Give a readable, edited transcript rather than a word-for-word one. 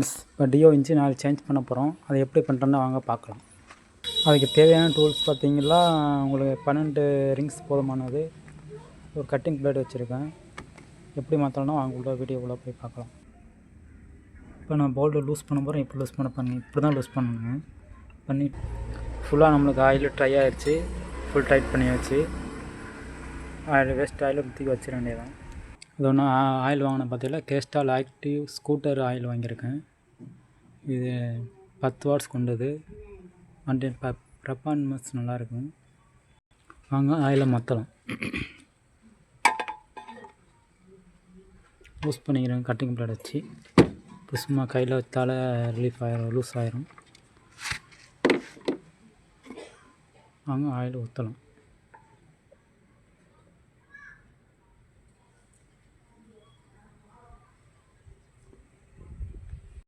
இப்போ deo engine oil change பண்ண போகிறோம். அதை எப்படி பண்ணுறோன்னு வாங்க பார்க்கலாம். அதுக்கு தேவையான டூல்ஸ் பார்த்தீங்கன்னா, உங்களுக்கு 12 ரிங்ஸ் போதுமானது. ஒரு கட்டிங் பிளேடு வச்சுருக்கேன். எப்படி மாற்றணும்னா வாங்க உள்ள வீடியோக்குள்ளே போய் பார்க்கலாம். இப்போ நான் போல்டு லூஸ் பண்ண போகிறேன். எப்படி லூஸ் பண்ண இப்படி தான் லூஸ் பண்ணணும். பண்ணி ஃபுல்லாக நம்மளுக்கு ஆயில் ட்ரை ஆகிடுச்சு. ஃபுல் டைட் பண்ணியாச்சு. ஆயில் வேஸ்ட் ஆயில் தூக்கி வச்சிட வேண்டியதான். இது ஒன்று ஆயில் வாங்கினேன் பார்த்தீங்களா, கேஸ்டால் ஆக்டிவ் ஸ்கூட்டர் ஆயில் வாங்கியிருக்கேன். இது 10 வாட்ஸ் கொண்டது. வண்டி பர்ஃபார்மன்ஸ் நல்லாயிருக்கும். வாங்க ஆயிலை மாற்றலாம். லூஸ் பண்ணிக்கிறேன் கட்டிங் பிளேட் வச்சு. இப்போ சும்மா கையில் வச்சால ரிலீஃப் ஆயிரும், லூஸ் ஆயிரும். வாங்க ஆயில் ஊற்றலாம்.